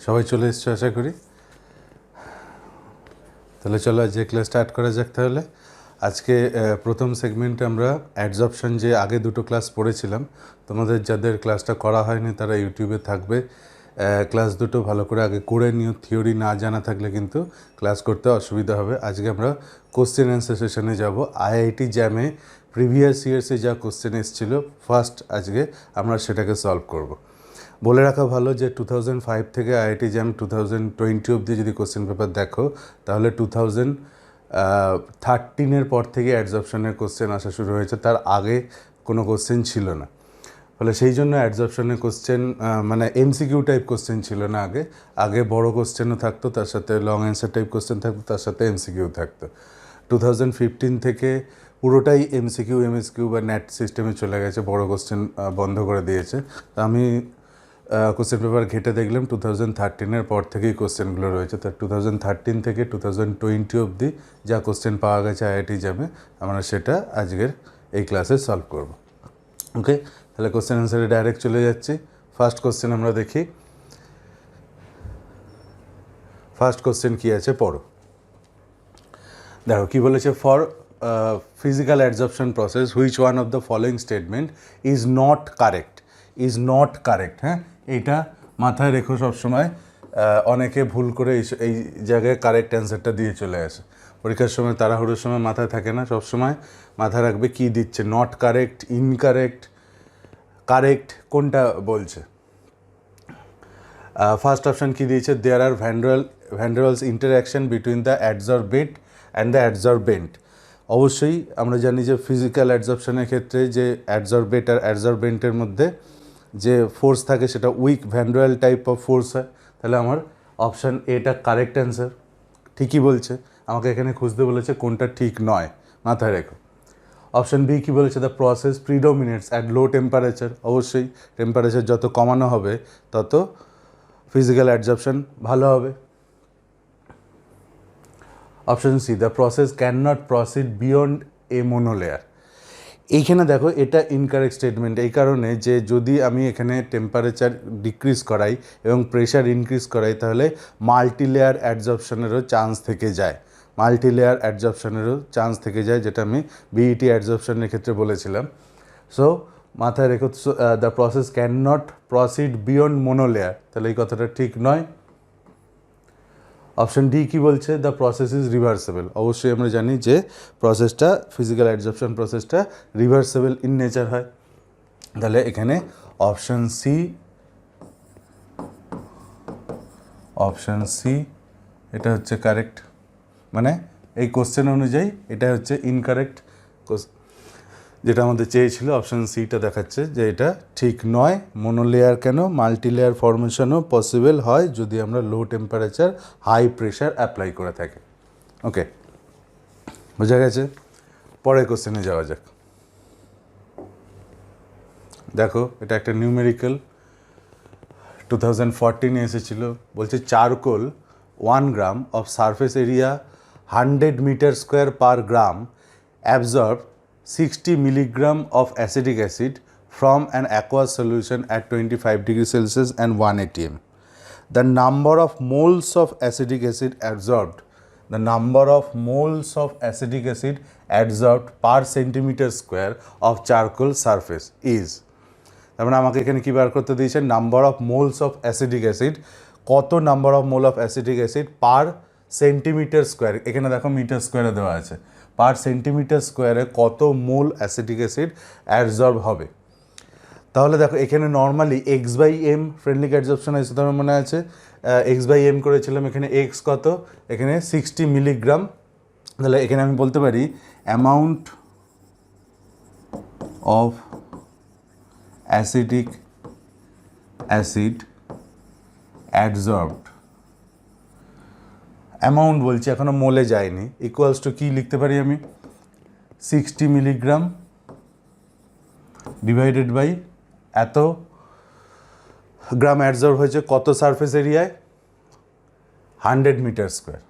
সবাই চলে এসছো আশা করি। তাহলে চলো আজকে ক্লাস স্টার্ট করা যাক। তাহলে আজকে প্রথম সেগমেন্টে আমরা অ্যাডজর্পশন যে আগে দুটো ক্লাস পড়েছিলাম, তোমাদের যাদের ক্লাসটা করা হয়নি তারা ইউটিউবে থাকবে, ক্লাস দুটো ভালো করে আগে করে নিও। থিওরি না জানা থাকলে কিন্তু ক্লাস করতে অসুবিধা হবে। আজকে আমরা কোশ্চেন অ্যান্সার সেশনে যাব। আইআইটি জ্যামে প্রিভিয়াস ইয়ার্সে যা কোশ্চেন এসেছিলো ফার্স্ট আজকে আমরা সেটাকে সলভ করব। বলে রাখা ভালো যে 2005 থেকে আইআইটি জ্যাম 2020 অবধি যদি কোশ্চেন পেপার দেখো তাহলে 2013 পর থেকে অ্যাডজর্পশনের কোশ্চেন আসা শুরু হয়েছে, তার আগে কোনো কোশ্চেন ছিল না। ফলে সেই জন্য অ্যাডজর্পশনের কোশ্চেন মানে এমসিকিউ টাইপ কোশ্চেন ছিল না। আগে বড় কোশ্চেনও থাকতো, তার সাথে লং অ্যান্সার টাইপ কোশ্চেন থাকতো, তার সাথে এমসিকিউ থাকতো। 2015 থেকে পুরোটাই এমসিকিউ এমএসকিউ বা নেট সিস্টেমে চলে গেছে, বড় কোশ্চেন বন্ধ করে দিয়েছে। তো আমি কোশ্চেন পেপার ঘেটে দেখলাম 2013 পর থেকেই কোশ্চেনগুলো রয়েছে। তার 2013 থেকে 2020 অবধি যা কোশ্চেন পাওয়া গেছে আইআইটি জ্যামে আমরা সেটা আজকের এই ক্লাসে সলভ করব। ওকে, তাহলে কোশ্চেন অ্যান্সারে ডাইরেক্ট চলে যাচ্ছি। ফার্স্ট কোশ্চেন আমরা দেখি। ফার্স্ট কোশ্চেন কী আছে পড়ো। দেখো কী বলেছে, for physical adsorption process which one of the following statement is not correct। হ্যাঁ, এইটা মাথায় রেখো সবসময়। অনেকে ভুল করে এই জায়গায় কারেক্ট অ্যান্সারটা দিয়ে চলে আসে। পরীক্ষার সময় তাড়াহুড়োর সময় মাথায় থাকে না, সবসময় মাথায় রাখবে কী দিচ্ছে, নট কারেক্ট, ইনকারেক্ট, কারেক্ট কোনটা বলছে। ফার্স্ট অপশান কী দিয়েছে, there are van der Waals interaction between the adsorbate and the adsorbent. অবশ্যই আমরা জানি যে ফিজিক্যাল অ্যাডজর্পশনের ক্ষেত্রে যে অ্যাডসর্বেট আর অ্যাডসর্বেন্টের মধ্যে যে ফোর্স থাকে সেটা weak van der Waals type of force হয়। তাহলে আমার অপশান এটা কারেক্ট অ্যান্সার, ঠিকই বলছে। আমাকে এখানে খুঁজতে বলেছে কোনটা ঠিক নয়, মাথায় রেখো। অপশান বি কী বলেছে, the process predominates at low temperature. অবশ্যই টেম্পারেচার যত কমানো হবে তত ফিজিক্যাল অ্যাডজর্পশন ভালো হবে। Option C, the process can not proceed beyond a monolayer. এইখানে দেখো এটা ইনকারেক্ট স্টেটমেন্ট, এই কারণে যে যদি আমি এখানে টেম্পারেচার ডিক্রিজ করাই এবং প্রেশার ইনক্রিজ করাই তাহলে মাল্টিলেয়ার অ্যাডজর্পশনেরও চান্স থেকে যায়, যেটা আমি বিইটি অ্যাডজর্পশনের ক্ষেত্রে বলেছিলাম। সো মাথায় রেখো, the process can not proceed beyond monolayer, তাহলে এই কথাটা ঠিক নয়। অপশান ডি কী বলছে, দ্য প্রসেস ইজ রিভার্সেবল। অবশ্যই আমরা জানি যে প্রসেসটা ফিজিক্যাল অ্যাডজর্পশন প্রসেসটা রিভার্সেবল ইন নেচার হয়। তাহলে এখানে অপশান সি এটা হচ্ছে কারেক্ট, মানে এই কোশ্চেন অনুযায়ী এটা হচ্ছে ইনকারেক্ট। যেটা আমাদের চেয়েছিল অপশান সিটা দেখাচ্ছে যে এটা ঠিক নয়। মোনোলেয়ার কেন, মাল্টিলেয়ার ফরমেশনও পসিবল হয় যদি আমরা low temperature high pressure apply করে থাকি। ওকে, বোঝা গেছে। পরের কোশ্চেনে যাওয়া যাক। দেখো এটা একটা নিউমেরিক্যাল, 2014 এসেছিল। বলছে charcoal 1 gram of surface area 100 metre square per gram absorb 60 milligram of acetic acid from an aqueous solution at 25 degrees Celsius and 1 atm. The number of moles of acetic acid adsorbed per centimeter square of charcoal surface is. তার মানে আমাকে এখানে কী বার করতে দিয়েছে, number of moles of acidic acid, কত number of mole of acidic acid per centimeter square. এখানে দেখো মিটার স্কোয়ারে দেওয়া আছে, পার সেন্টিমিটার স্কোয়ারে কত মোল অ্যাসিটিক অ্যাসিড অ্যাবজর্ব হবে। তাহলে দেখো এখানে নর্মালি x/m ফ্রেন্ডলি অ্যাডজর্পশন আছে, তোমার মনে আছে x/m করেছিলাম। এখানে x কত, এখানে 60 মিলিগ্রাম। তাহলে এখানে আমি বলতে পারি amount of acetic acid absorbed, amount বলছি এখনও মোলে যায়নি, ইকুয়ালস টু কী লিখতে পারি আমি, 60 মিলিগ্রাম ডিভাইডেড বাই এত গ্রাম অ্যাবজর্ব হয়েছে কত সারফেস এরিয়ায়, 100 মিটার স্কোয়ার।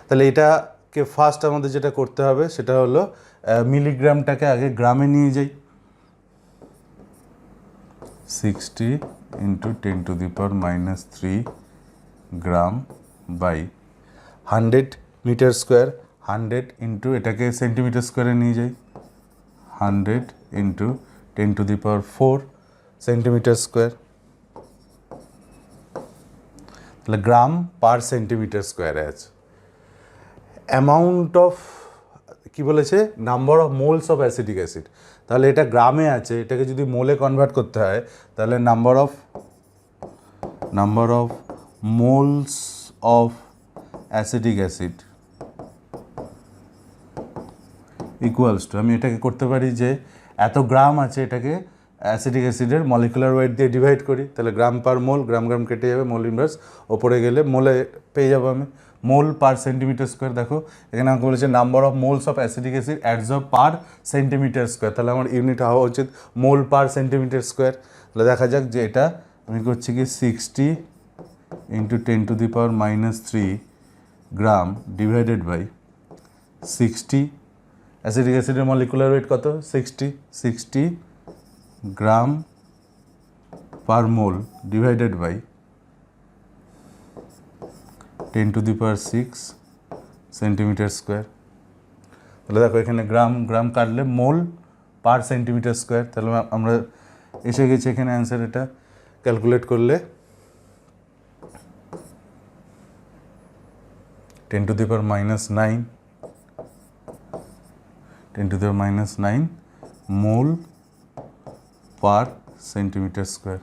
তাহলে এটাকে ফার্স্ট আমাদের যেটা করতে হবে সেটা হলো মিলিগ্রামটাকে আগে গ্রামে নিয়ে যাই। 60 into 10 to the power minus 3 gram by 100 metre square, 100 into এটাকে সেন্টিমিটার স্কোয়ারে নিয়ে যাই, 100 into 10 to the power 4 centimetre square, তাহলে গ্রাম পার সেন্টিমিটার স্কোয়ারে আছে। অ্যামাউন্ট অফ কি বলেছে, number of moles of acetic acid, তাহলে এটা গ্রামে আছে, এটাকে যদি মোলে কনভার্ট করতে হয় তাহলে number of moles of acetic acid equals to, আমি এটাকে করতে পারি যে এত গ্রাম আছে, এটাকে অ্যাসিটিক অ্যাসিডের মলিকুলার ওয়েট দিয়ে ডিভাইড করি, তাহলে গ্রাম পার মোল, গ্রাম গ্রাম কেটে যাবে, মোল ইনভার্স ওপরে গেলে মোলে পেয়ে যাবো আমি, মোল পার সেন্টিমিটার স্কোয়ার। দেখো এখানে আমাকে বলেছে number of moles of acetic acid adsorb per centimeter square, তাহলে আমার ইউনিট হওয়া উচিত মোল পার সেন্টিমিটার স্কোয়ার। তাহলে দেখা যাক যে এটা আমি করছি কি 60 into 10 to the power minus 3 gram divided by 60, acetic অ্যাসিডের মলিকুলার ওয়েট কত, 60 gram per mole divided by 10 to the power 6 centimeter square. তাহলে দেখো এখানে গ্রাম গ্রাম কাটলে মোল পার সেন্টিমিটার স্কোয়ার, তাহলে আমরা এসে গেছি এখানে অ্যান্সার। এটা ক্যালকুলেট করলে 10 to the power minus 9 mole per centimeter square.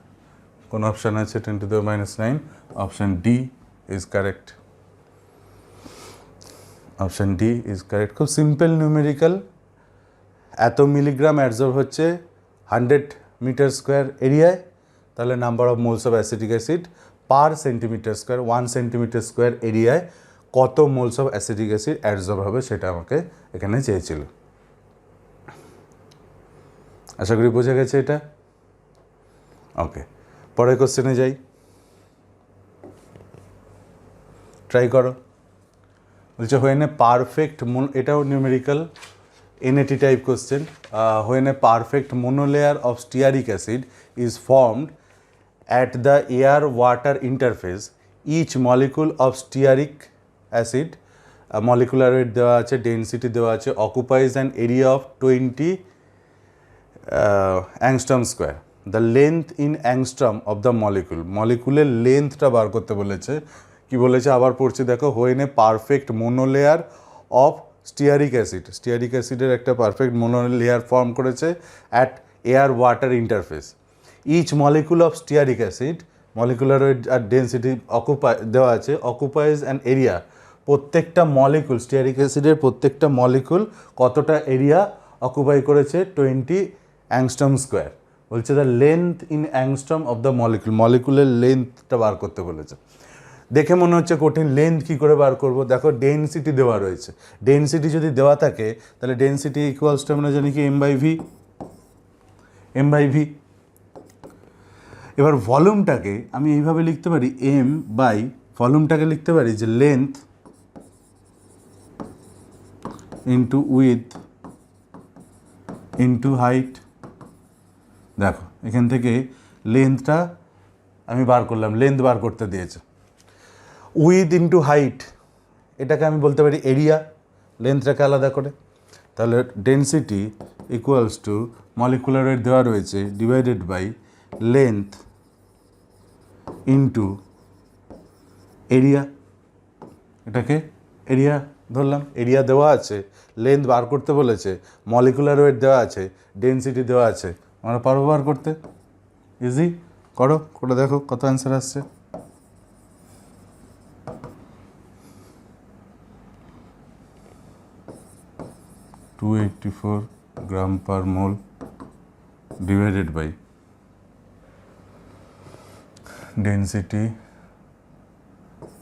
কোন অপশান আছে 10 to the power minus 9? Option D is correct, option D is correct. খুব সিম্পল নিউমেরিক্যাল, এত মিলিগ্রাম অ্যাবজর্ব হচ্ছে 100 মিটার স্কোয়ার এরিয়ায়, তাহলে number of moles of acetic acid per centimeter square, 1 centimetre square এরিয়ায় কত moles of acetic acid absorb হবে সেটা আমাকে এখানে চেয়েছিল। আশা করি বোঝা গেছে এটা। ওকে, পরের কোশ্চেনে যাই, ট্রাই করো। বলছে হোয়েন এ পারফেক্ট এটাও numerical NAT type question, when a perfect monolayer of stearic acid is formed at the air water interface, each molecule of stearic acid molecular weight দেওয়া আছে, ডেনসিটি দেওয়া আছে, occupies an area of 20 angstrom square, the length in angstrom of the মলিকুলের লেন্থটা বার করতে বলেছে। কি বলেছে আবার পড়ছি দেখো, when a perfect monolayer of stearic অ্যাসিডের একটা পারফেক্ট মোনোলেয়ার ফর্ম করেছে at air water interface, each molecule of stearic acid molecular weight আর ডেন্সিটি দেওয়া আছে, অকুপাইজ অ্যান এরিয়া, প্রত্যেকটা মলিকুল স্টিয়ারিক অ্যাসিডের প্রত্যেকটা মলিকুল কতটা এরিয়া অকুপাই করেছে, 20 অ্যাংস্ট্রম স্কোয়ার। বলছে the length in angstrom of the মলিকুলের লেন্থটা বার করতে বলেছে। দেখে মনে হচ্ছে কঠিন, লেন্থ কী করে বার করব? দেখো ডেনসিটি দেওয়া রয়েছে, ডেনসিটি যদি দেওয়া থাকে তাহলে ডেনসিটি ইকুয়ালস টু আমরা জানি কি এম বাই ভি। এবার ভলিউমটাকে আমি এইভাবে লিখতে পারি, এম বাই ভলিউমটাকে লিখতে পারি যে length into with into height. দেখো এখান থেকে লেন্থটা আমি বার করলাম, লেন্থ বার করতে দিয়েছে, উইথ ইন্টু হাইট এটাকে আমি বলতে পারি এরিয়া, লেন্থটাকে আলাদা করে। তাহলে density equals to molecular weight দেওয়া রয়েছে divided by length into area, এটাকে এরিয়া ধরলাম। এরিয়া দেওয়া আছে, লেন্থ বার করতে বলেছে, মলিকুলার ওয়েট দেওয়া আছে, ডেনসিটি দেওয়া আছে, আমরা পারবো বার করতে? ইজি, করো, করে দেখো কত অ্যান্সার আসছে। (284 gram per mole divided by density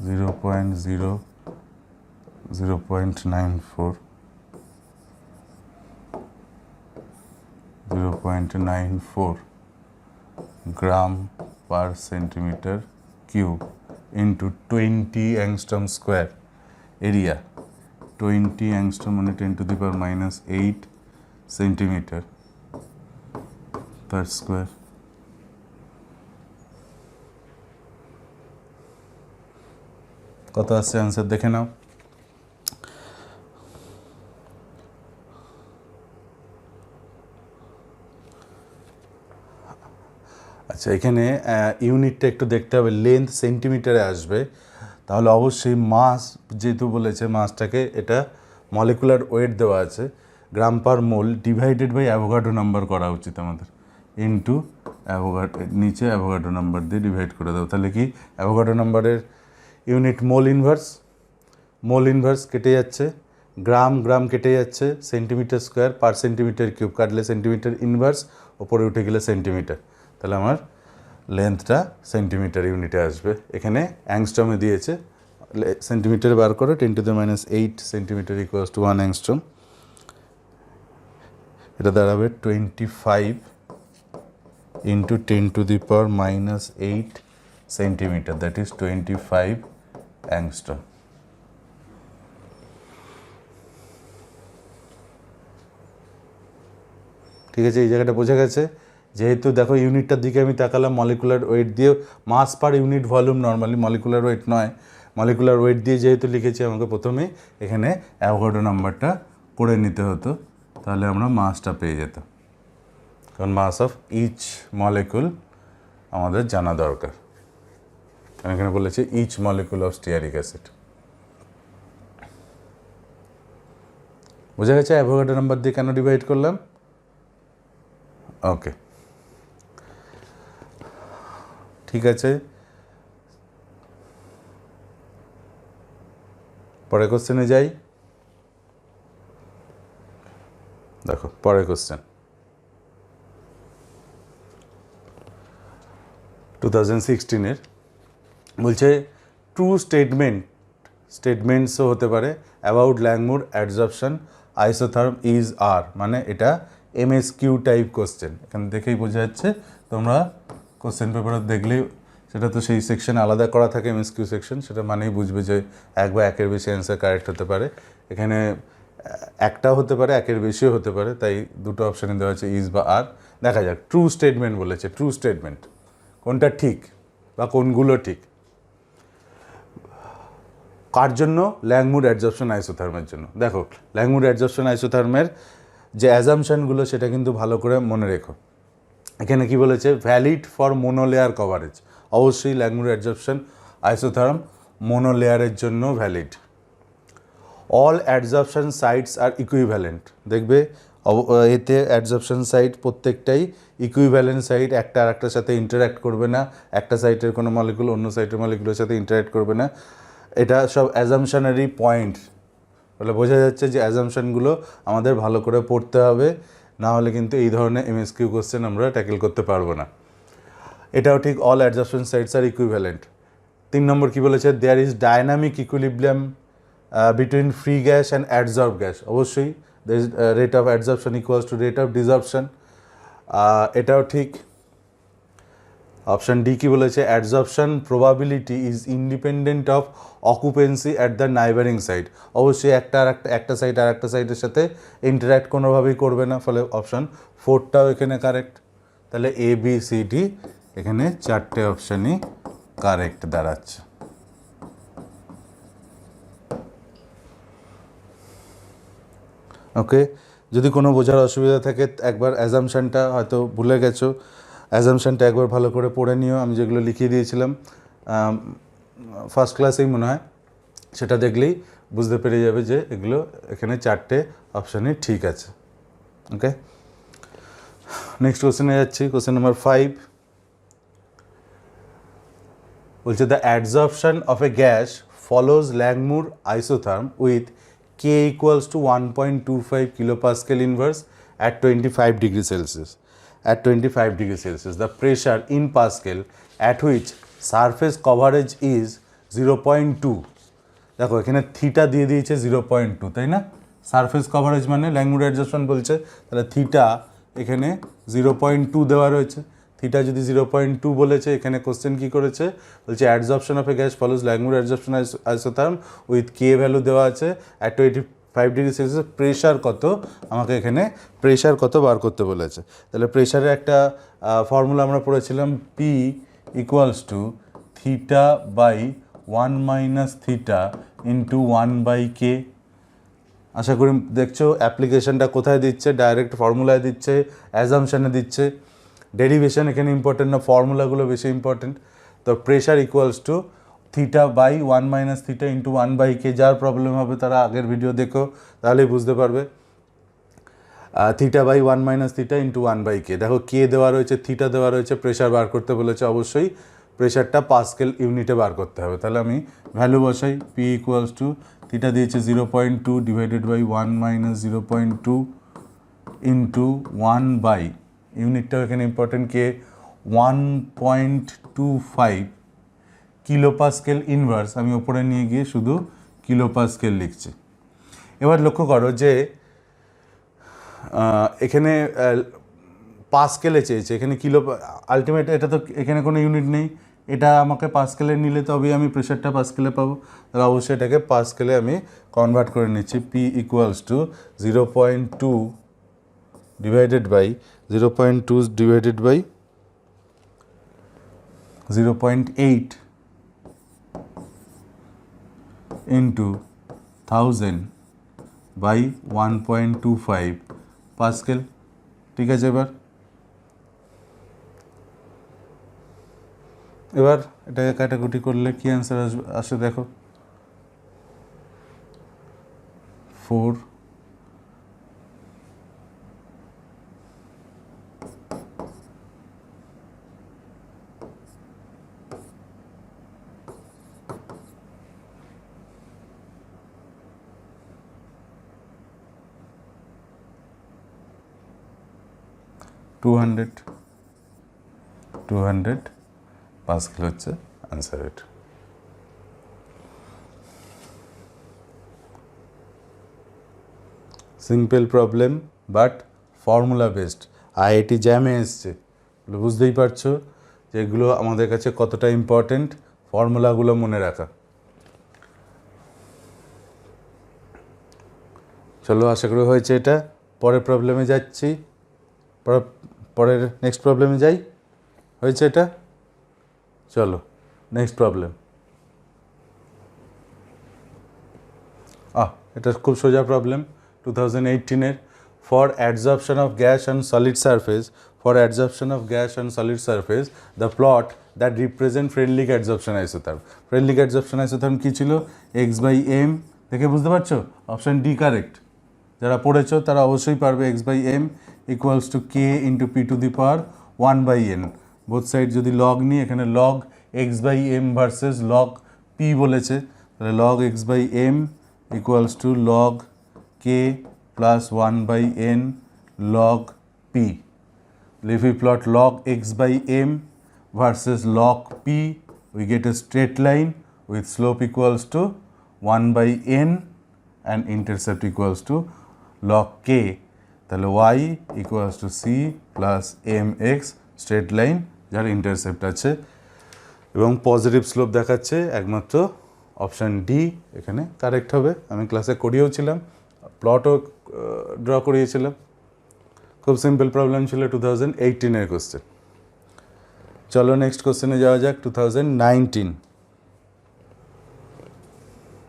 0.94 gram per centimeter cube into 20 angstrom square area, 20 angstrom মানে 10 to the power minus 8 centimeter per square. কত আসছে অ্যান্সার দেখে নাও। আচ্ছা, এখানে ইউনিটটা একটু দেখতে হবে, লেন্থ সেন্টিমিটারে আসবে, তাহলে অবশ্যই মাস যেহেতু বলেছে মাসটাকে, এটা মলিকুলার ওয়েট দেওয়া আছে গ্রাম per mole divided by Avogadro number করা উচিত আমাদের, ইনটু অ্যাভোগাড্রো, নিচে অ্যাভোগাড্রো নাম্বার দিয়ে ডিভাইড করে দেবো। তাহলে কি অ্যাভোগাড্রো নাম্বারের ইউনিট মোল ইনভার্স কেটে যাচ্ছে, গ্রাম কেটে যাচ্ছে, সেন্টিমিটার স্কোয়ার পার সেন্টিমিটার কিউব কাটলে সেন্টিমিটার ইনভার্স, ওপরে উঠে গেলে সেন্টিমিটার, তাহলে আমার লেন্থটা সেন্টিমিটার ইউনিটে আসবে। এখানে অ্যাংস্ট্রমে দিয়েছে, সেন্টিমিটারে বার করো, 10⁻8 সেন্টিমিটার ইকুয়ালস টু 1 অ্যাংস্ট্রম। এটা দাঁড়াবে 25 into 10⁻⁻8 centimetre, that is 25 angstrom. ঠিক আছে, এই জায়গাটা বোঝা গেছে। যেহেতু দেখো ইউনিটটার দিকে আমি তাকালাম, মলিকুলার ওয়েট দিয়ে, mass per unit volume normally, molecular weight নয়, মলিকুলার ওয়েট দিয়ে যেহেতু লিখেছি, আমাকে প্রথমে এখানে অ্যাভোগাড্রো নাম্বারটা করে নিতে হতো, তাহলে আমরা মাসটা পেয়ে যেতাম, কারণ মাস অফ ইচ মলিকুল আমাদের জানা দরকার। এখানে বলেছে each molecule of stearic acid. বোঝা গেছে অ্যাভোগাড্রো নাম্বার দিয়ে কেন ডিভাইড করলাম? ওকে, ঠিক আছে। পরের কোশ্চেনে যাই। দেখো পরের কোশ্চেন 2016-এর বলছে ট্রু স্টেটমেন্টসও হতে পারে অ্যাবাউট ল্যাংমুর অ্যাডজর্পশন আইসোথার্ম ইজ আর, মানে এটা এমএসকিউ টাইপ কোশ্চেন। এখানে দেখেই বোঝা যাচ্ছে, তোমরা কোশ্চেন পেপার দেখলেই, সেটা তো সেই সেকশন আলাদা করা থাকে এমএসকিউ সেকশন, সেটা মানেই বুঝবে যে এক বা একের বেশি অ্যান্সার কারেক্ট হতে পারে। এখানে একটাও হতে পারে, একের বেশিও হতে পারে, তাই দুটো অপশানে দেওয়া আছে ইজ বা আর। দেখা যাক, ট্রু স্টেটমেন্ট বলেছে, ট্রু স্টেটমেন্ট কোনটা ঠিক বা কোনগুলো ঠিক, কার জন্য? ল্যাংমুর অ্যাডজর্পশন আইসোথার্মের জন্য। দেখো ল্যাংমুর অ্যাডজর্পশন আইসোথার্মের যে অ্যাজামশনগুলো সেটা কিন্তু ভালো করে মনে রেখো। এখানে কি বলেছে? Valid for monolayer coverage. অবশ্যই ল্যাংমুর অ্যাডজর্পশন আইসোথার্ম মোনোলেয়ারের জন্য valid. All adsorption sites are equivalent. দেখবে এতে অ্যাডজর্পশন সাইট প্রত্যেকটাই ইকুইভ্যালেন্ট সাইট, একটা আর একটার সাথে ইন্টারাক্ট করবে না, একটা সাইটের কোনো মলিকুল অন্য সাইটের মলিকুলের সাথে ইন্টারাক্ট করবে না। এটা সব অ্যাজামশনারি পয়েন্ট, বলে বোঝা যাচ্ছে যে অ্যাজামশনগুলো আমাদের ভালো করে পড়তে হবে, না হলে কিন্তু এই ধরনের এমএসকিউ কোশ্চেন আমরা ট্যাকেল করতে পারবো না। এটাও ঠিক, all adsorption sites are equivalent. 3 নম্বর কী বলেছে? There is dynamic equilibrium between free gas and adsorb gas. অবশ্যই there is rate of adsorption equals to rate of desorption, এটাও ঠিক। অপশান ডি কী বলেছে? Adsorption probability is independent of occupancy at the neighbouring site. অবশ্যই একটা site আর একটা সাইটের সাথে ইন্টারাক্ট কোনোভাবেই করবে না, ফলে অপশান 4টাও এখানে কারেক্ট। তাহলে এ বি সি ডি এখানে 4টে অপশানই কারেক্ট দাঁড়াচ্ছে। ওকে, যদি কোনো বোঝার অসুবিধা থাকে একবার অ্যাজামশানটা হয়তো ভুলে গেছো, অ্যাজামশানটা একবার ভালো করে পড়ে নিও। আমি যেগুলো লিখিয়ে দিয়েছিলাম ফার্স্ট ক্লাসেই মনে হয়, সেটা দেখলেই বুঝতে পেরে যাবে যে এগুলো এখানে 4টে অপশানই ঠিক আছে। ওকে, নেক্সট কোশ্চেনে যাচ্ছি। কোশ্চেন নাম্বার 5 বলছে the adsorption of a gas follows Langmuir isotherm with K equals to 1.25 kilopascal inverse at 25 degrees Celsius. At 25 degrees Celsius, the pressure in Pascal at which surface coverage is 0.2. দেখো এখানে theta দিয়ে দিয়েছে 0.2, তাই না? Surface coverage মানে ল্যাংমুর অ্যাডজর্পশন বলছে, তাহলে theta এখানে 0.2 দেওয়া রয়েছে। থিটা যদি 0.2 বলেছে, এখানে কোশ্চেন কী করেছে? বলছে adsorption of a gas follows Langmuir adsorption isotherm with K value দেওয়া আছে অ্যাট 25 ডিগ্রি সেলসিয়াস। প্রেশার কত? আমাকে এখানে প্রেশার কত বার করতে বলেছে। তাহলে প্রেশারের একটা ফর্মুলা আমরা পড়েছিলাম, P equals to theta by 1 minus theta into 1/k। আশা করি দেখছো অ্যাপ্লিকেশনটা কোথায় দিচ্ছে, ডাইরেক্ট ফর্মুলায় দিচ্ছে, অ্যাজামশানে দিচ্ছে। ডেরিভেশন এখানে ইম্পর্টেন্ট না, ফর্মুলাগুলো বেশি ইম্পর্টেন্ট। তো pressure equals to theta by 1 minus theta into 1/k। যার প্রবলেম হবে তারা আগের ভিডিও দেখো, তাহলেই বুঝতে পারবে। Theta by 1 minus theta into 1/k। দেখো কে দেওয়া রয়েছে, থিটা দেওয়া রয়েছে, প্রেশার বার করতে বলেছে, অবশ্যই প্রেশারটা পাস্কেল ইউনিটে বার করতে হবে। তাহলে আমি ভ্যালু বসাই, পি ইকুয়ালস টু থিটা দিয়েছে 0.2 divided by 1 minus 0.2 into 1 by, ইউনিটটাও এখানে important, K 1.25 kilo pascal inverse. আমি ওপরে নিয়ে গিয়ে শুধু কিলো পাস্কেল লিখছি। এবার লক্ষ্য করো যে এখানে পাস্কেলে চেয়েছে, এখানে কিলো, আলটিমেট এটা তো এখানে কোনো ইউনিট নেই, এটা আমাকে পাস্কেলে নিলে তবেই আমি প্রেশারটা পাস্কেলে পাবো। তাহলে অবশ্যই এটাকে পাস্কেলে আমি কনভার্ট করে নিচ্ছি। P equals to 0.2 divided by 0.2 divided by 0.8 into 1000 by 1.25 pascal. ঠিক আছে, এবার এটাকে কাটাকুটি করলে কি অ্যান্সার আসে দেখো, 4 200 পাস্কেল হচ্ছে অ্যান্সার। এটা simple problem but formula based, IIT জ্যামে এসছে, বুঝতেই পারছো যে এগুলো আমাদের কাছে কতটা ইম্পর্টেন্ট, ফর্মুলাগুলো মনে রাখা। চলো, আশা করি হয়েছে এটা। পরের প্রবলেমে যাচ্ছি, পরের নেক্সট প্রবলেমে যাই। হয়েছে এটা, চলো নেক্সট প্রবলেম। এটা খুব সোজা প্রবলেম, 2018-এর। For adsorption of gas on solid surface, the plot that represent Freundlich adsorption isotherm. Freundlich adsorption isotherm কী ছিল? x/m। দেখে বুঝতে পারছো? Option D correct. যারা পড়েছো তারা অবশ্যই পারবে। x/m equals to k into p to the power 1/n। Both side যদি লগ নিই, এখানে log x/m versus log p বলেছে, তাহলে log x/m equals to log k plus 1/n log p. If we plot log x/m versus log p, we get a straight line with slope equals to 1/n and intercept equals to log k. তাহলে y equals to c plus mx, straight line যার intercept আছে এবং positive slope দেখাচ্ছে, একমাত্র option D এখানে correct হবে। আমি ক্লাসে করিয়েওছিলাম, প্লটও ড্র করিয়েছিলাম। খুব সিম্পল প্রবলেম ছিল, 2018-এর কোশ্চেন। চলো নেক্সট কোশ্চেনে যাওয়া যাক। 2019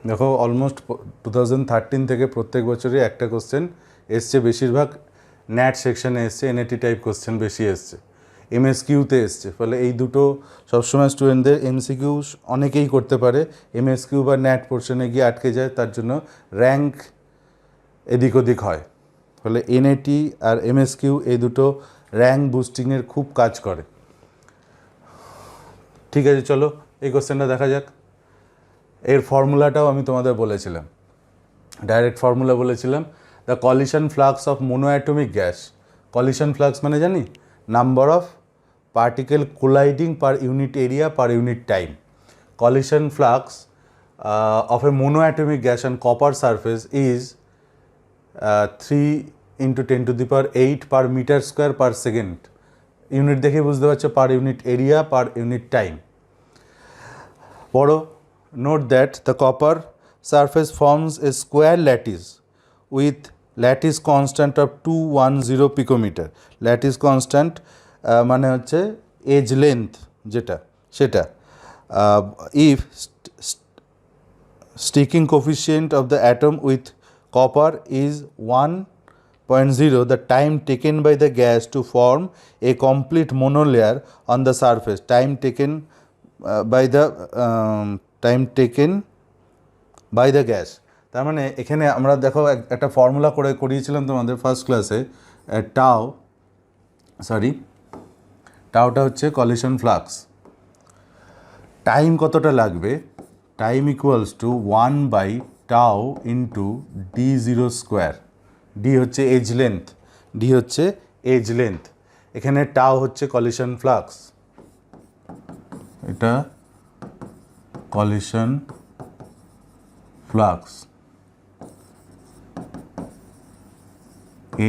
দেখো, অলমোস্ট 2013 থেকে প্রত্যেক বছরই একটা কোশ্চেন এসছে, বেশিরভাগ ন্যাট সেকশনে এসছে, এনএটি টাইপ কোশ্চেন বেশি এসছে, এমএসকিউতে এসছে। ফলে এই দুটো সবসময় স্টুডেন্টদের, এমসিকিউ অনেকেই করতে পারে, এমএসকিউ বা ন্যাট পোর্শনে গিয়ে আটকে যায়, তার জন্য র্যাঙ্ক এদিক ওদিক হয়। ফলে এনএটি আর এমএসকিউ এই দুটো র্যাঙ্ক বুস্টিংয়ের খুব কাজ করে। ঠিক আছে, চলো এই কোশ্চেনটা দেখা যাক। এর ফর্মুলাটাও আমি তোমাদের বলেছিলাম, ডাইরেক্ট ফর্মুলা বলেছিলাম। The collision flux of monoatomic gas, collision flux মানে জানি number of particle colliding per unit area per unit time. Collision flux of a monoatomic gas on copper surface is 3 into 10 to the power 8 per meter square per second. Unit দেখে বুঝতে পারছো, per unit area per unit time. পড়ো, note that the copper surface forms a square lattice with lattice constant of 210 picometer. Lattice constant মানে হচ্ছে edge length যেটা, সেটা। If sticking coefficient of the atom with copper is 1.0, the time taken by the gas to form a complete monolayer on the surface, time taken by the gas. তার মানে এখানে আমরা দেখো একটা ফর্মুলা করিয়েছিলাম তোমাদের ফার্স্ট ক্লাসে, টাউটা হচ্ছে কলিশন ফ্লাক্স। টাইম কতটা লাগবে? Time equals to 1/τ into d0 square. D হচ্ছে এজ লেন্থ, এখানে টাও হচ্ছে কলিশন ফ্লাক্স, এটা কলিশন ফ্লাক্স,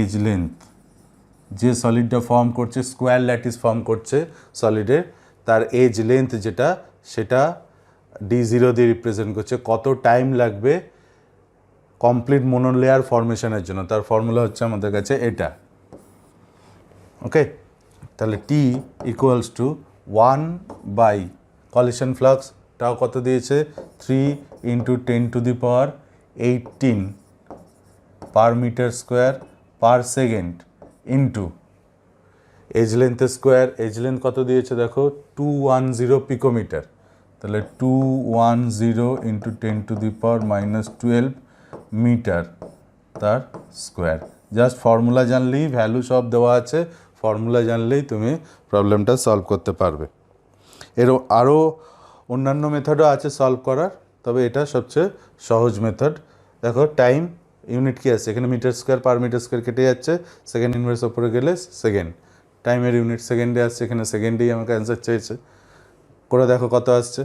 এজ লেন্থ। যে সলিডটা ফর্ম করছে, স্কোয়ার ল্যাটিস ফর্ম করছে সলিডের, তার এজ লেন্থ যেটা, সেটা d0 দিয়ে রিপ্রেজেন্ট করছে। কত টাইম লাগবে কমপ্লিট মোনোলেয়ার ফর্মেশনের জন্য, তার ফর্মুলা হচ্ছে আমাদের কাছে এটা। ওকে, তাহলে T equals to 1 collision flux, tau কত দিয়েছে 3 × 10⁻18 per metre square per second into edge লেন্থের স্কোয়ার। এজ লেন্থ কত দিয়েছে দেখো 210 পিকোমিটার, তাহলে 210 × 10⁻−12 মিটার তার স্কোয়ার। জাস্ট ফর্মুলা জানলেই, ভ্যালু সব দেওয়া আছে, ফর্মুলা জানলেই তুমি প্রবলেমটা সলভ করতে পারবে। এর আরও অন্যান্য মেথডও আছে সলভ করার, তবে এটা সবচেয়ে সহজ মেথড। দেখো টাইম ইউনিট কী আছে এখানে, metre square per metre square কেটে যাচ্ছে, সেকেন্ড ইনভার্স ওপরে গেলে সেকেন্ড, টাইমের ইউনিট সেকেন্ডে আসছে, এখানে সেকেন্ডেই আমাকে অ্যান্সার চেয়েছে। করে দেখো কত আসছে।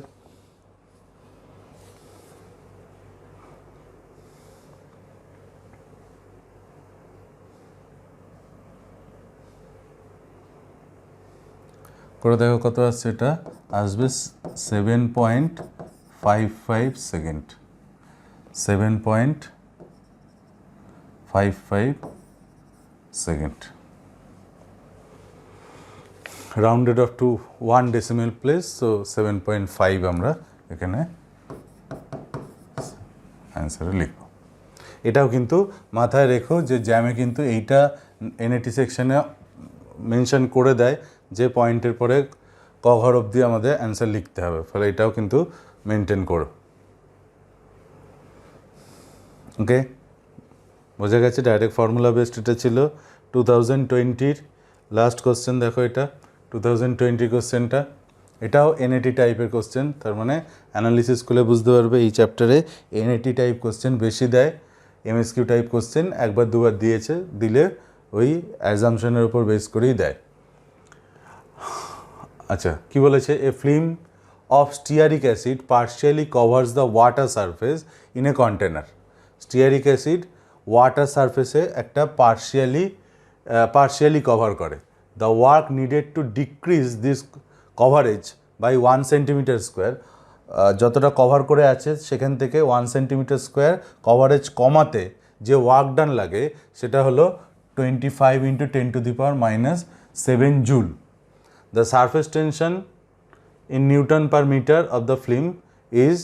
করে দেখো কত আসছে, এটা আসবে 7.55 second, 7.55 second, rounded off to 1 decimal place, so 7.5 আমরা এখানে অ্যান্সারে লিখব। এটাও কিন্তু মাথায় রেখো যে জ্যামে কিন্তু এইটা এনএটি সেকশনে মেনশন করে দেয় যে পয়েন্টের পরে ক ঘর অবধি আমাদের অ্যান্সার লিখতে হবে, ফলে এটাও কিন্তু মেনটেন করো। ওকে, বোঝা গেছে। ডাইরেক্ট ফর্মুলা বেসড এটা ছিল 2020-র লাস্ট কোশ্চেন। দেখো এটা 2020 কোশ্চেনটা, এটাও এনএটি টাইপের কোশ্চেন, তার মানে অ্যানালিসিস করলে বুঝতে পারবে এই চ্যাপ্টারে এনএটি টাইপ কোশ্চেন বেশি দেয়। এমএসকিউ টাইপ কোশ্চেন একবার দুবার দিলে ওই অ্যাজামশনের উপর বেস করেই দেয়। আচ্ছা, কি বলেছে? A film of stearic acid partially covers the water surface in a container. Stearic acid water সারফেসে একটা পার্শিয়ালি কভার করে। The work needed to decrease this coverage by 1 centimetre square. যতটা কভার করে আছে সেখান থেকে 1 সেন্টিমিটার স্কোয়ার কভারেজ কমাতে যে ওয়ার্ক ডান লাগে সেটা হলো 25 × 10⁻⁻7 joule. The surface tension in Newton per meter of the film is,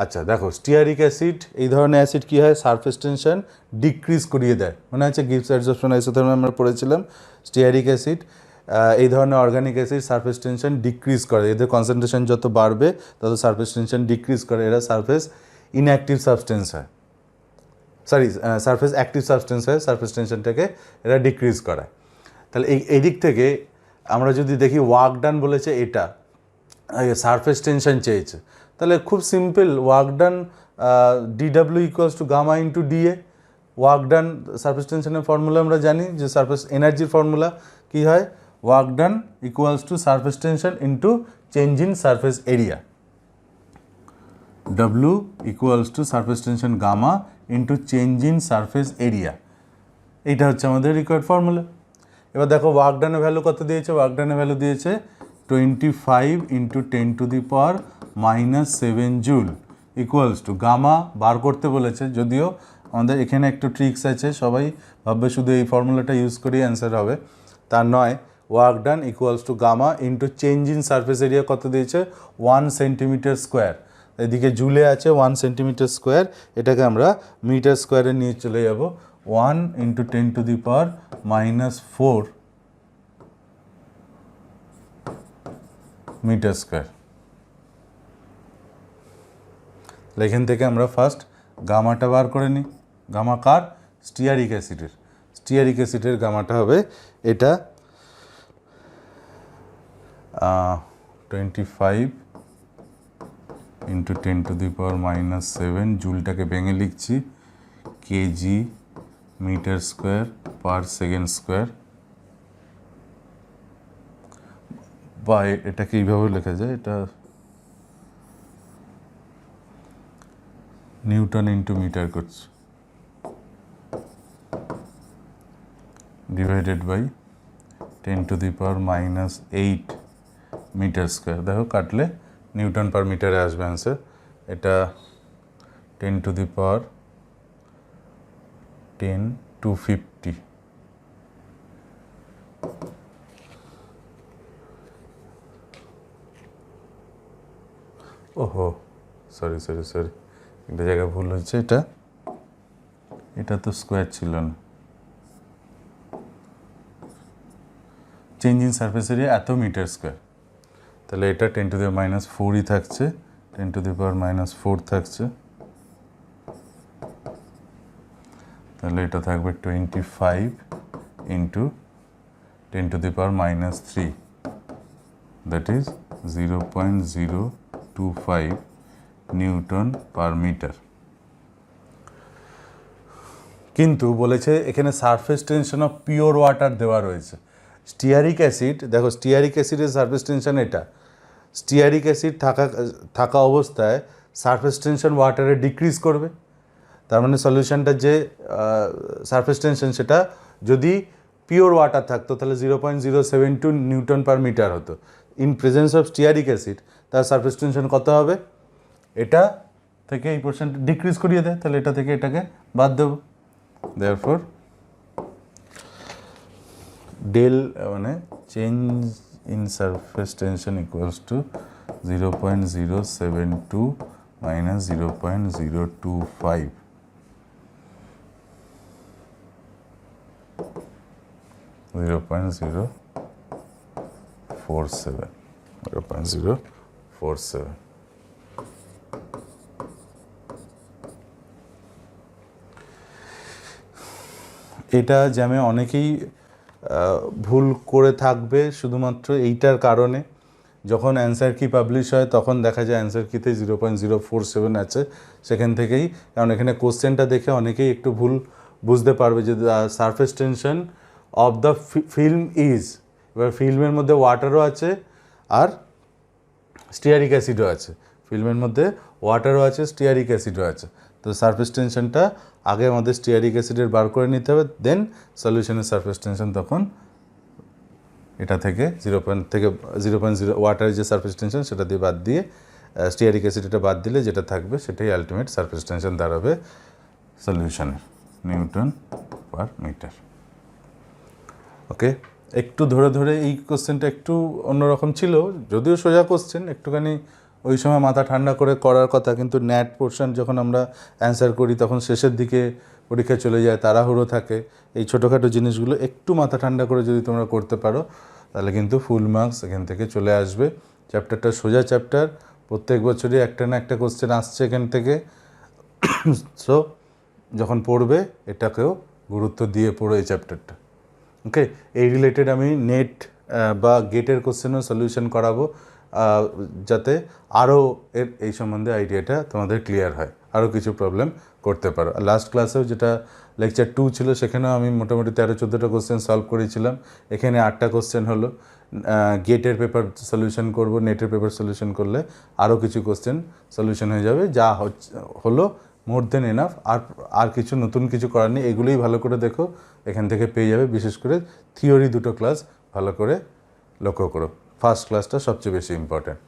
আচ্ছা দেখো স্টিয়ারিক অ্যাসিড, এই ধরনের অ্যাসিড কী হয়, সারফেস টেনশন ডিক্রিজ করিয়ে দেয়। মনে আছে গিবস অ্যাডসর্পশন আইসোথার্মে আমরা পড়েছিলাম। স্টিয়ারিক অ্যাসিড, এই ধরনের organic acid surface tension decrease করে, এদের কনসেন্ট্রেশন যত বাড়বে তত সারফেস টেনশন ডিক্রিজ করে। এরা সারফেস ইনঅ্যাক্টিভ সাবস্টেন্স হয়, সারফেস অ্যাক্টিভ সাবস্টেন্স হয়, সারফেস টেনশনটাকে এরা ডিক্রিজ করায়। তাহলে এই দিক থেকে আমরা যদি দেখি ওয়ার্ক ডান বলেছে, এটা সারফেস টেনশন চেয়েছে, তাহলে খুব simple, work done DW equals to gamma into DA। Work done surface টেনশনের ফর্মুলা আমরা জানি যে সারফেস এনার্জির ফর্মুলা কী হয়, work done equals to surface tension into change in surface area. W equals to surface tension gamma into change in surface area, এইটা হচ্ছে আমাদের রিকোয়ার্ড ফর্মুলা। এবার দেখো ওয়ার্ক ডানের ভ্যালু কত দিয়েছে, ওয়ার্ক ডানের ভ্যালু দিয়েছে 25 × 10⁻⁻7 জুল ইকুয়ালস টু গামা বার করতে বলেছে। যদিও আমাদের এখানে একটু ট্রিক্স আছে, সবাই ভাববে শুধু এই ফর্মুলাটা ইউজ করেই অ্যান্সার হবে, তার নয়। Work done equals to gamma into change in surface area কত দিয়েছে 1 সেন্টিমিটার স্কোয়ার, এদিকে জুলে আছে 1 সেন্টিমিটার স্কোয়ার, এটাকে আমরা মিটার স্কোয়ারে নিয়ে চলে যাব 1 × 10⁻⁻4 মিটার স্কোয়ার। এখান থেকে আমরা ফার্স্ট গামাটা বার করে নিই। গামা কার? স্টিয়ারিক অ্যাসিডের। স্টিয়ারিক অ্যাসিডের গামাটা হবে এটা 25 × 10⁻⁷, জুলটাকে ভেঙে লিখছি kg metre square per second square, বা এটাকে এইভাবে লেখা যায়, এটা নিউটন ইন্টু মিটার করছে, ডিভাইডেড বাই 10⁻⁸ মিটার স্কোয়ার। দেখো কাটলে নিউটন পার মিটারে আসবে অ্যান্সার। এটা 10⁻10⁻250। ওহো, সরি, একটা জায়গায় ভুল হচ্ছে। এটা তো স্কোয়ার ছিল না। চেঞ্জ ইন সারফেস এরিয়া এত মিটার স্কোয়ার, তাহলে এটা 10⁻⁴ থাকছে, 10⁻⁴ থাকছে, তাহলে এটা থাকবে 25 × 10⁻⁻3, that is 0.025 newton per metre. কিন্তু বলেছে এখানে surface tension of pure water দেওয়া রয়েছে। স্টিয়ারিক অ্যাসিড, দেখো স্টিয়ারিক অ্যাসিডের সারফেস টেনশন এটা, স্টিয়ারিক অ্যাসিড থাকা অবস্থায় সারফেস টেনশন ওয়াটারে ডিক্রিজ করবে। তার মানে সলিউশনটা যে সারফেস টেনশন সেটা যদি পিওর ওয়াটার থাকতো তাহলে 0.072 নিউটন পার মিটার হতো। In presence of stearic acid তার সারফেস টেনশন কত হবে? এটা থেকে এই পোর্শন ডিক্রিজ করিয়ে দেয়, তাহলে এটা থেকে এটাকে বাদ দেবো। দেয়ারফর ডেল মানে change in surface tension equals to 0.072 minus 0.025. এটা জ্যামে অনেকেই ভুল করে থাকবে শুধুমাত্র এইটার কারণে। যখন অ্যান্সার কি পাবলিশ হয় তখন দেখা যায় অ্যান্সার কিতে 0.047 আছে, সেখান থেকেই, কারণ এখানে কোশ্চেনটা দেখে অনেকেই একটু ভুল বুঝতে পারবে যে surface tension of the film is, এবার ফিল্মের মধ্যে ওয়াটারও আছে আর স্টিয়ারিক অ্যাসিডও আছে, ফিল্মের মধ্যে ওয়াটারও আছে, স্টিয়ারিক অ্যাসিডও আছে। তো সারফেস টেনশনটা আগে আমাদের স্টিয়ারিক অ্যাসিডের বার করে নিতে হবে, দেন সলিউশনের সারফেস টেনশন তখন এটা থেকে 0.0 ওয়াটারের যে সারফেস টেনশন সেটা দিয়ে বাদ দিয়ে স্টিয়ারিক অ্যাসিডটা বাদ দিলে যেটা থাকবে সেটাই আলটিমেট সারফেস টেনশন দাঁড়াবে সলিউশনের, নিউটন পার মিটার। ওকে, একটু ধরে ধরে এই কোশ্চেনটা একটু অন্যরকম ছিল, যদিও সোজা কোশ্চেন, একটুখানি ওই সময় মাথা ঠান্ডা করে করার কথা, কিন্তু ন্যাট পোর্শন যখন আমরা অ্যান্সার করি তখন শেষের দিকে পরীক্ষা চলে যায়, তাড়াহুড়ো থাকে। এই ছোটোখাটো জিনিসগুলো একটু মাথা ঠান্ডা করে যদি তোমরা করতে পারো তাহলে কিন্তু ফুল মার্কস এখান থেকে চলে আসবে। চ্যাপ্টারটা সোজা চ্যাপ্টার, প্রত্যেক বছরই একটা না একটা কোশ্চেন আসছে এখান থেকে। সো যখন পড়বে এটাকেও গুরুত্ব দিয়ে পড়ো এই চ্যাপ্টারটা। ওকে, এই রিলেটেড আমি নেট বা গেটের কোশ্চেনও সলিউশন করাবো, যাতে আরও এই সম্বন্ধে আইডিয়াটা তোমাদের ক্লিয়ার হয়, আরও কিছু প্রবলেম করতে পারো। লাস্ট ক্লাসেও যেটা লেকচার 2 ছিল সেখানেও আমি মোটামুটি 13-14টা কোশ্চেন সলভ করেছিলাম, এখানে 8টা কোশ্চেন হলো। গেটের পেপার সলিউশন করব, নেটের পেপার সলিউশন করলে আরও কিছু কোশ্চেন সলিউশন হয়ে যাবে, যা হলো মোর দেন এনাফ। আর কিছু নতুন কিছু করার নেই, এগুলোই ভালো করে দেখো, এখান থেকে পেয়ে যাবে। বিশেষ করে থিওরি 2টো ক্লাস ভালো করে লক্ষ্য করো, ফার্স্ট ক্লাসটা সবচেয়ে বেশি ইম্পর্ট্যান্ট।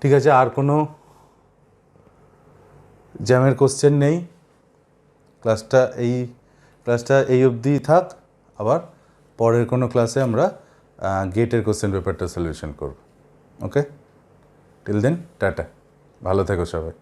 ঠিক আছে, আর কোনো জ্যামের কোশ্চেন নেই, ক্লাসটা এই অবধি থাক। আবার পরের কোনো ক্লাসে আমরা গেটের কোশ্চেন পেপারটা সলিউশন করব। ওকে। টিল দেন টাটা, ভালো থেকো সবাই।